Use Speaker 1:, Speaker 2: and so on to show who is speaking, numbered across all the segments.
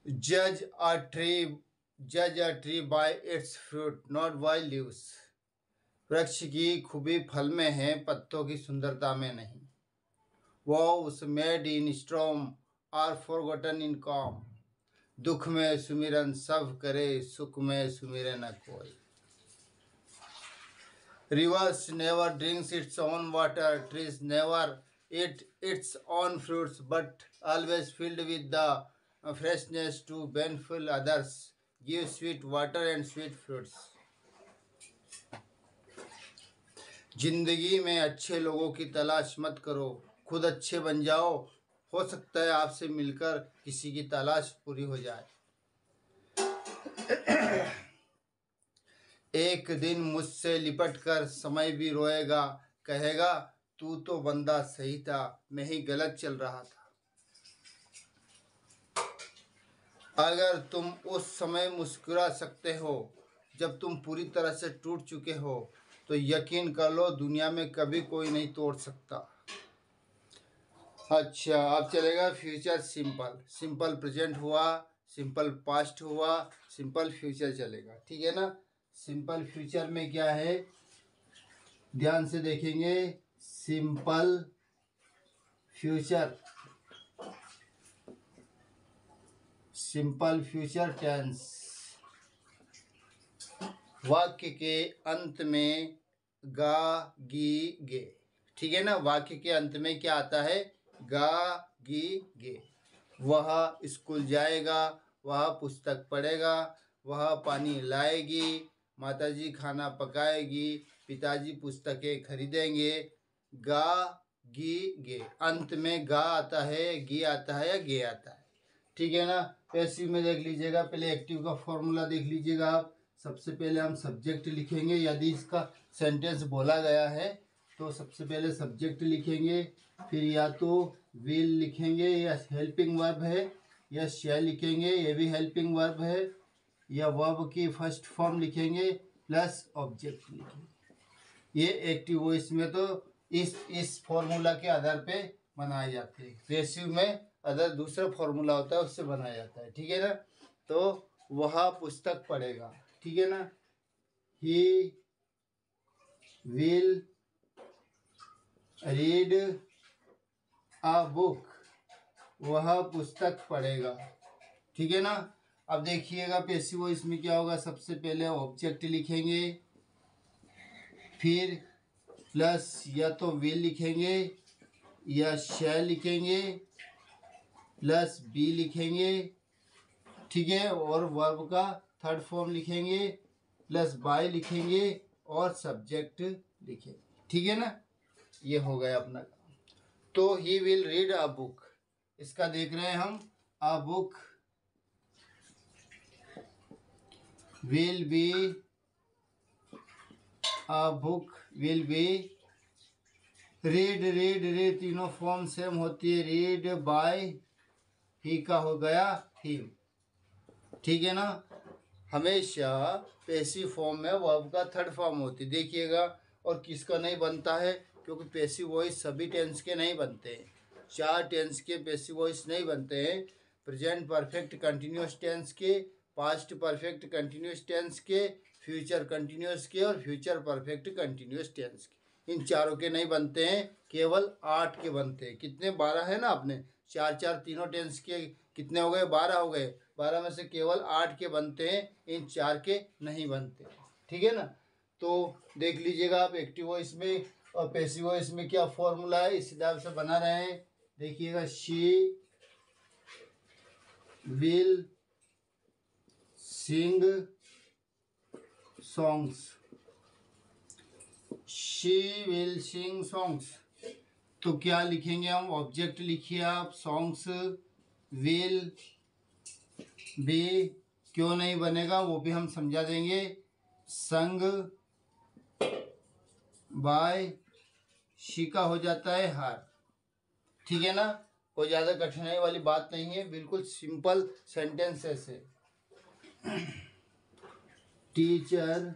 Speaker 1: जज a tree जज a tree bye it's fruit not by leaves. वृक्ष की खूबी फल में है, पत्तों की सुंदरता में नहीं। Vows made in storm are forgotten in calm. दुख में सुमिरन सब करे, सुख में सुमिरे न कोई। Rivers never drinks its own water, trees never eat its own fruits, but always filled with the freshness to benefit others, give sweet water and sweet fruits. जिंदगी में अच्छे लोगों की तलाश मत करो, खुद अच्छे बन जाओ। हो सकता है आपसे मिलकर किसी की तलाश पूरी हो जाए। एक दिन मुझसे लिपट कर समय भी रोएगा, कहेगा तू तो बंदा सही था, मैं ही गलत चल रहा था। अगर तुम उस समय मुस्कुरा सकते हो जब तुम पूरी तरह से टूट चुके हो, तो यकीन कर लो दुनिया में कभी कोई नहीं तोड़ सकता। अच्छा, अब चलेगा फ्यूचर सिंपल। सिंपल प्रेजेंट हुआ, सिंपल पास्ट हुआ, सिंपल फ्यूचर चलेगा, ठीक है ना। सिंपल फ्यूचर में क्या है, ध्यान से देखेंगे। Simple future, simple future tense. वाक्य के अंत में गा गी गे, ठीक है ना। वाक्य के अंत में क्या आता है, गा गी गे। वह स्कूल जाएगा, वह पुस्तक पढ़ेगा, वह पानी लाएगी, माताजी खाना पकाएगी, पिताजी पुस्तकें खरीदेंगे। गा गी गे, अंत में गा आता है, गी आता है या गे आता है, ठीक है ना। पैसिव में देख लीजिएगा, पहले एक्टिव का फॉर्मूला देख लीजिएगा आप। सबसे पहले हम सब्जेक्ट लिखेंगे, यदि इसका सेंटेंस बोला गया है तो सबसे पहले सब्जेक्ट लिखेंगे, फिर या तो विल लिखेंगे, या हेल्पिंग वर्ब है, या शैल लिखेंगे, ये भी हेल्पिंग वर्ब है, या वर्ब की फर्स्ट फॉर्म लिखेंगे प्लस ऑब्जेक्ट लिखेंगे। ये एक्टिव वॉइस में तो इस फॉर्मूला के आधार पे बनाए जाते हैं। पैसिव में अदर दूसरा फॉर्मूला होता है, उससे बनाया जाता है, ठीक है ना। तो वह पुस्तक पढ़ेगा, ठीक है ना। He will read a book, वह पुस्तक पढ़ेगा, ठीक है ना। अब देखिएगा पैसिव वॉइस में क्या होगा, सबसे पहले ऑब्जेक्ट लिखेंगे, फिर प्लस या तो विल लिखेंगे या शैल लिखेंगे, प्लस बी लिखेंगे, ठीक है, और वर्ब का थर्ड फॉर्म लिखेंगे, प्लस बाय लिखेंगे और सब्जेक्ट लिखेंगे, ठीक है ना। ये हो गया अपना काम। तो he will read a book, इसका देख रहे हैं हम। A book will be, a book will be read, read read तीनों फॉर्म सेम होती है, रीड बाय, ही का हो गया हिम, ठीक है ना। हमेशा पैसिव फॉर्म में वर्ब का थर्ड फॉर्म होती है, देखिएगा। और किसका नहीं बनता है, क्योंकि पैसिव वॉइस सभी टेंस के नहीं बनते हैं। 4 टेंस के पैसिव वॉइस नहीं बनते हैं, प्रेजेंट परफेक्ट कंटिन्यूस टेंस के, पास्ट परफेक्ट कंटिन्यूस टेंस के, फ्यूचर कंटिन्यूस के और फ्यूचर परफेक्ट कंटिन्यूस टेंस के। इन चारों के नहीं बनते हैं, केवल 8 के बनते हैं। कितने, 12 है ना। आपने 4 4 तीनों टेंस के कितने हो गए, 12 हो गए। 12 में से केवल 8 के बनते हैं, इन 4 के नहीं बनते, ठीक है ना। तो देख लीजिएगा आप एक्टिव वॉइस में और पैसिव वॉइस में क्या फॉर्मूला है, इस हिसाब से बना रहे हैं। देखिएगा, she will sing songs, she will sing songs. तो क्या लिखेंगे हम, ऑब्जेक्ट लिखिए आप, सॉन्ग्स विल बी, क्यों नहीं बनेगा वो भी हम समझा देंगे, संग बाय, शी का हो जाता है हर, ठीक है ना। कोई ज़्यादा कठिनाई वाली बात नहीं है, बिल्कुल सिंपल सेंटेंसेस है। टीचर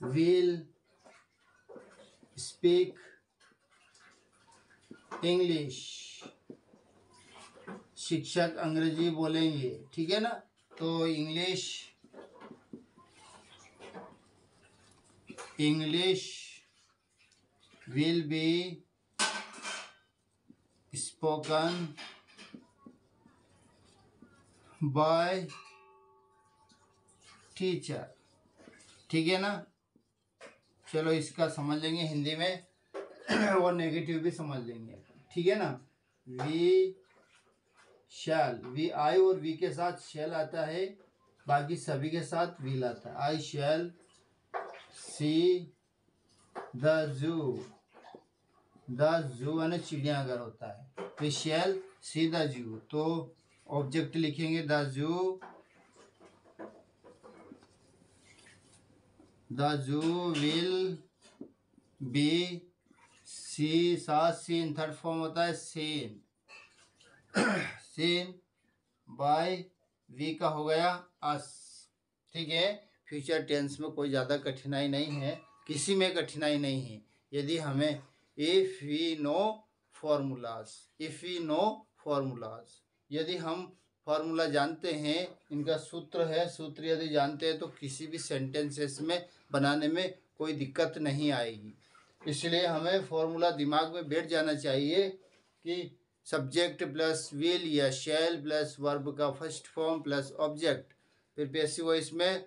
Speaker 1: विल स्पीक इंग्लिश, शिक्षक अंग्रेजी बोलेंगे, ठीक है ना। तो English will be spoken by teacher, ठीक है ना। चलो इसका समझ लेंगे हिंदी में और नेगेटिव भी समझ लेंगे, ठीक है ना। वी शैल, वी आई और वी के साथ शैल आता है, बाकी सभी के साथ विल आता है। आई शैल see the zoo, the zoo यानी चिड़ियाघर होता है। We shall see the zoo, तो ऑब्जेक्ट लिखेंगे the zoo, the zoo will be, सी साथ सीन थर्ड फॉर्म होता है सीन, सीन बाय वी का हो गया अस, ठीक है। फ्यूचर टेंस में कोई ज़्यादा कठिनाई नहीं है, किसी में कठिनाई नहीं है। यदि हमें इफ़ वी नो फॉर्मूलाज, यदि हम फार्मूला जानते हैं, इनका सूत्र है, सूत्र यदि जानते हैं तो किसी भी सेंटेंसेस में बनाने में कोई दिक्कत नहीं आएगी। इसलिए हमें फॉर्मूला दिमाग में बैठ जाना चाहिए कि सब्जेक्ट प्लस विल या शैल प्लस वर्ब का फर्स्ट फॉर्म प्लस ऑब्जेक्ट। फिर पैसिव वॉइस में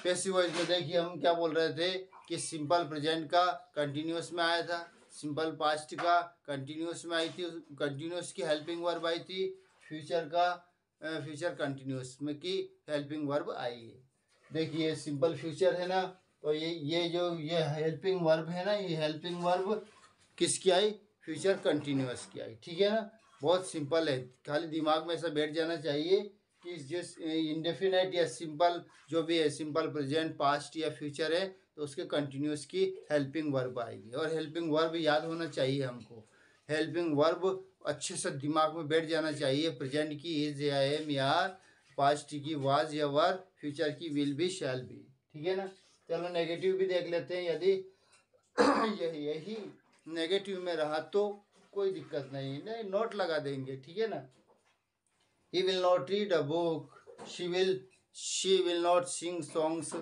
Speaker 1: देखिए हम क्या बोल रहे थे कि सिंपल प्रेजेंट का कंटिन्यूस में आया था, सिंपल पास्ट का कंटिन्यूस में आई थी, कंटिन्यूस की हेल्पिंग वर्ब आई थी, फ्यूचर कंटिन्यूस में की हेल्पिंग वर्ब आई है। देखिए सिंपल फ्यूचर है ना, तो ये हेल्पिंग वर्ब है ना, ये हेल्पिंग वर्ब किसकी आई, फ्यूचर कंटिन्यूस की आई, ठीक है ना। बहुत सिंपल है, खाली दिमाग में ऐसा बैठ जाना चाहिए कि जिस इंडेफिनेट या सिंपल जो भी है, सिंपल प्रेजेंट पास्ट या फ्यूचर है, तो उसके कंटिन्यूस की हेल्पिंग वर्ब आएगी। और हेल्पिंग वर्ब याद होना चाहिए हमको, हेल्पिंग वर्ब अच्छे से दिमाग में बैठ जाना चाहिए। प्रेजेंट की इज या एम या पास्ट की वाज या वर, फ्यूचर की विल बी शैल बी, ठीक है ना। चलो नेगेटिव भी देख लेते हैं। यदि यही नेगेटिव में रहा तो कोई दिक्कत नहीं, नोट लगा देंगे, ठीक है ना। He will not read a book, she will not sing songs,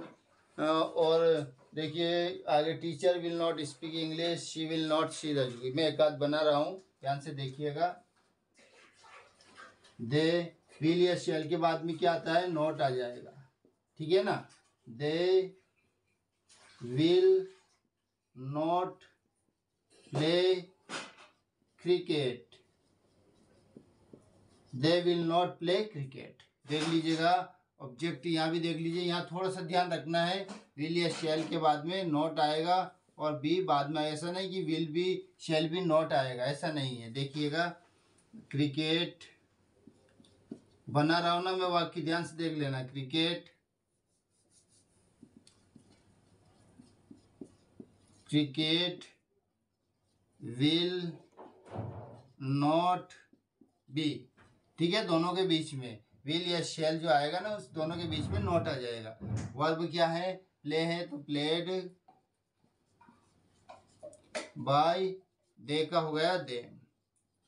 Speaker 1: और देखिए आगे teacher will not speak English, she will not see the zoo. मैं एक आध बना रहा हूँ, ध्यान से देखिएगा। दे विल या शेल के बाद में क्या आता है, नॉट आ जाएगा, ठीक है ना। They will not play cricket, they will not play cricket, देख लीजिएगा। ऑब्जेक्ट यहाँ भी देख लीजिए, यहाँ थोड़ा सा ध्यान रखना है, विल या शैल के बाद में नॉट आएगा और बी बाद में, ऐसा नहीं कि विल भी शैल भी नॉट आएगा, ऐसा नहीं है। देखिएगा क्रिकेट बना रहा हूँ ना मैं, वाक्य ध्यान से देख लेना। क्रिकेट विल नॉट बी, ठीक है। दोनों के बीच में विल या शैल जो आएगा ना, उस दोनों के बीच में नॉट आ जाएगा। वर्ब क्या है, प्ले है, तो प्लेड बाय दे का हो गया देम,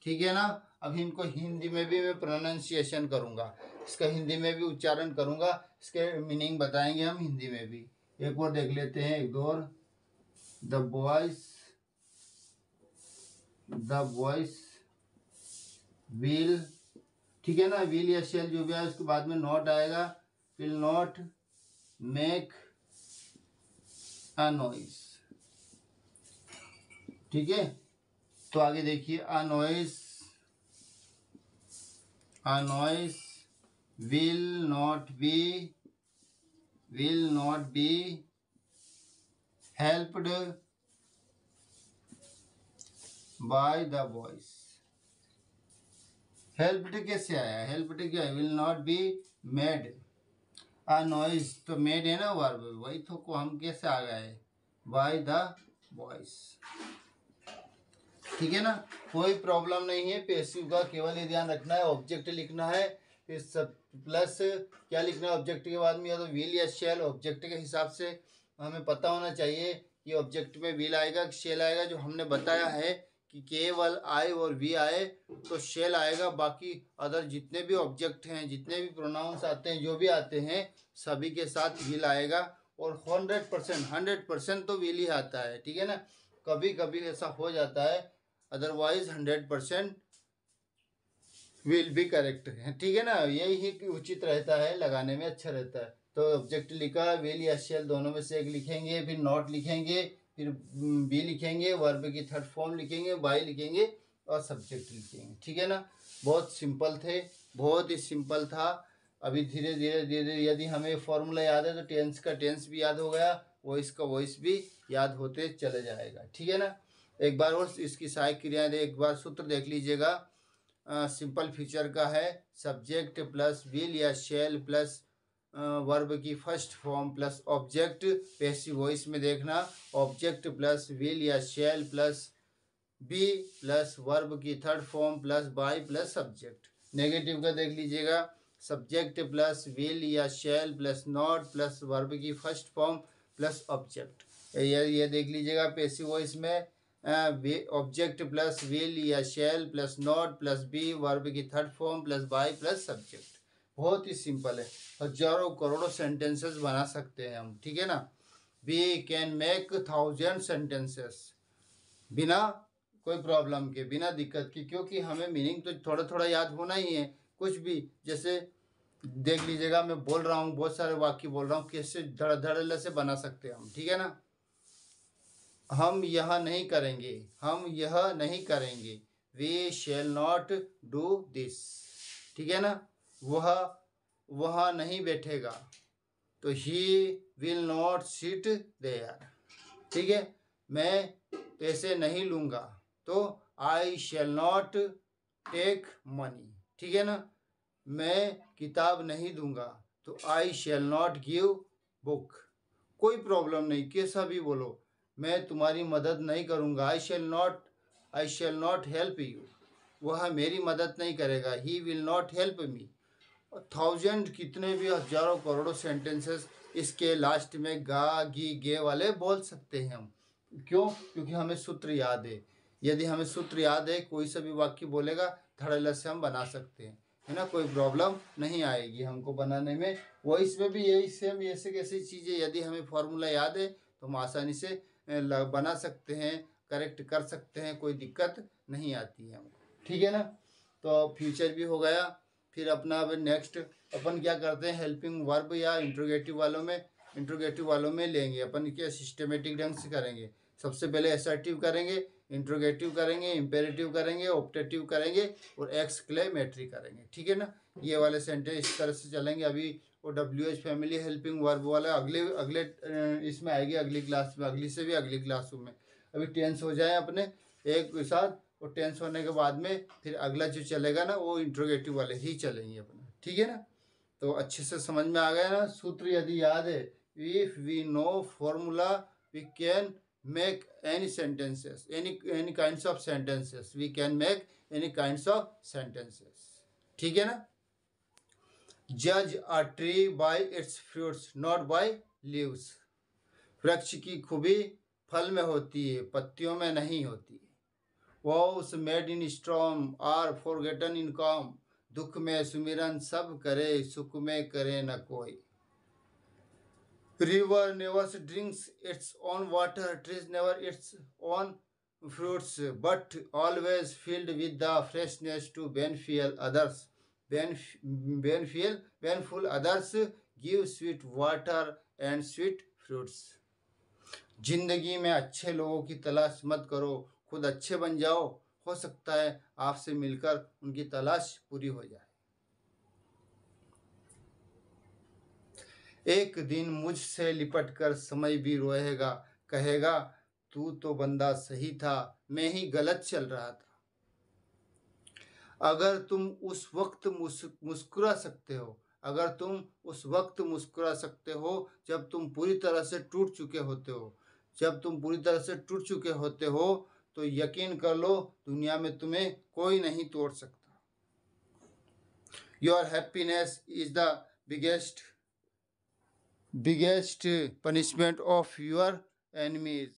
Speaker 1: ठीक है ना। अब इनको हिंदी में भी मैं प्रोनाउंसिएशन करूंगा, इसका हिंदी में भी उच्चारण करूंगा, इसके मीनिंग बताएंगे हम हिंदी में भी। एक और देख लेते हैं, एक दो और। द बॉयज विल, ठीक है ना। विल या शेल जो भी है उसके बाद में नॉट आएगा, will not make a noise, ठीक है। तो आगे देखिए, a noise will not be helped by the boys. Helped कैसे आया, हेल्प्ड क्या है, will not be made a noise, तो मेड है ना वर्ब, वही तो को हम कैसे आ गए, बाय द बॉयज, ठीक है ना। कोई प्रॉब्लम नहीं है पैसिव का, केवल ये ध्यान रखना है ऑब्जेक्ट लिखना है, फिर सब प्लस क्या लिखना है ऑब्जेक्ट के बाद में, या तो विल या शेल। ऑब्जेक्ट के हिसाब से हमें पता होना चाहिए कि ऑब्जेक्ट में विल आएगा कि शेल आएगा। जो हमने बताया है कि केवल आई और वी आए तो शेल आएगा, बाकी अदर जितने भी ऑब्जेक्ट हैं, जितने भी प्रोनाउंस आते हैं, जो भी आते हैं, सभी के साथ विल आएगा। और 100% तो विल ही आता है, ठीक है ना। कभी कभी ऐसा हो जाता है, अदरवाइज 100% विल भी करेक्ट है, ठीक है ना। यही ही उचित रहता है, लगाने में अच्छा रहता है। तो ऑब्जेक्ट लिखा, विल या शेल दोनों में से एक लिखेंगे, फिर नॉट लिखेंगे, फिर बी लिखेंगे, वर्ब की थर्ड फॉर्म लिखेंगे, बाई लिखेंगे और सब्जेक्ट लिखेंगे, ठीक है ना। बहुत सिंपल थे, बहुत ही सिंपल था। अभी धीरे धीरे यदि हमें फॉर्मूला याद है तो टेंस का टेंस भी याद हो गया, वॉइस का वॉइस भी याद होते चले जाएगा, ठीक है ना। एक बार और इसकी सहायक क्रियाएं एक बार सूत्र देख लीजिएगा। सिंपल फीचर का है, सब्जेक्ट प्लस विल या शेल प्लस वर्ब की first form plus object. Passive voice में देखना, ऑब्जेक्ट प्लस विल या shall plus be plus verb की third form plus by plus subject. Negative का देख लीजिएगा, सब्जेक्ट प्लस विल या shall plus not plus verb की फर्स्ट फॉर्म प्लस ऑब्जेक्ट। ये देख लीजिएगा पैसिव वॉइस में, ऑब्जेक्ट प्लस विल या shall plus not plus be verb की third form plus by plus subject. बहुत ही सिंपल है, हजारों करोड़ों सेंटेंसेस बना सकते हैं हम, ठीक है ना। वी कैन मेक 1000 सेंटेंसेस बिना कोई प्रॉब्लम के, बिना दिक्कत की, क्योंकि हमें मीनिंग तो थोड़ा थोड़ा याद होना ही है। कुछ भी जैसे देख लीजिएगा, मैं बोल रहा हूँ, बहुत सारे वाक्य बोल रहा हूँ, कैसे धड़ल्ले से बना सकते हैं हम, ठीक है ना। हम यह नहीं करेंगे, हम यह नहीं करेंगे, we shall not do this, ठीक है ना। वह नहीं बैठेगा, तो he will not sit there, ठीक है। मैं पैसे नहीं लूँगा, तो I shall not take money, ठीक है ना। मैं किताब नहीं दूंगा, तो I shall not give book. कोई प्रॉब्लम नहीं, कैसा भी बोलो। मैं तुम्हारी मदद नहीं करूंगा, I shall not help you, वह मेरी मदद नहीं करेगा, he will not help me. 1000 कितने भी हजारों करोड़ों सेंटेंसेस इसके लास्ट में गा गी गे वाले बोल सकते हैं हम। क्यों? क्योंकि हमें सूत्र याद है। यदि हमें सूत्र याद है, कोई सा भी वाक्य बोलेगा धड़ल्ले से हम बना सकते हैं, है ना। कोई प्रॉब्लम नहीं आएगी हमको बनाने में। वो इसमें भी यही सेम ऐसे कैसी चीज़ें, यदि हमें फॉर्मूला याद है तो हम आसानी से बना सकते हैं, करेक्ट कर सकते हैं, कोई दिक्कत नहीं आती है हमको, ठीक है ना। तो फ्यूचर भी हो गया। फिर अपना अब नेक्स्ट अपन क्या करते हैं, हेल्पिंग वर्ब या इंट्रोगेटिव वालों में लेंगे अपन, क्या सिस्टमेटिक ढंग से करेंगे। सबसे पहले असर्टिव करेंगे, इंट्रोगेटिव करेंगे, इंपेरेटिव करेंगे, ऑप्टेटिव करेंगे और एक्सक्लेमेटरी करेंगे, ठीक है ना। ये वाले सेंटेंस इस तरह से चलेंगे। अभी वो WH फैमिली हेल्पिंग वर्ब वाला अगले इसमें आएगी, अगली क्लास में, अगली से भी अगली क्लास में। अभी टेंस हो जाए अपने एक साथ, और टेंस होने के बाद में फिर अगला जो चलेगा ना, वो इंट्रोगेटिव वाले ही चलेंगे अपना, ठीक है ना। तो अच्छे से समझ में आ गया ना। सूत्र यदि याद है, if we know formula we can make any sentences, any kinds of sentences, we can make any kinds of sentences, ठीक है ना। judge a tree by its fruits not by leaves, वृक्ष की खूबी फल में होती है, पत्तियों में नहीं होती है। vows made in storm are forgotten in calm, दुख में सुमिरन सब करे, सुख में करे न कोई। River never drinks its own water, trees never its own fruits, but always filled with the freshness to benefit others. Beneful others give sweet water and sweet fruits. जिंदगी में अच्छे लोगों की तलाश मत करो, खुद अच्छे बन जाओ, हो सकता है आपसे मिलकर उनकी तलाश पूरी हो जाए। एक दिन मुझसे लिपट कर समय भी रोएगा, कहेगा तू तो बंदा सही था, मैं ही गलत चल रहा था। अगर तुम उस वक्त मुस्कुरा सकते हो, अगर तुम उस वक्त मुस्कुरा सकते हो जब तुम पूरी तरह से टूट चुके होते हो, जब तुम पूरी तरह से टूट चुके होते हो, तो यकीन कर लो दुनिया में तुम्हें कोई नहीं तोड़ सकता। Your happiness is the biggest punishment of your enemies.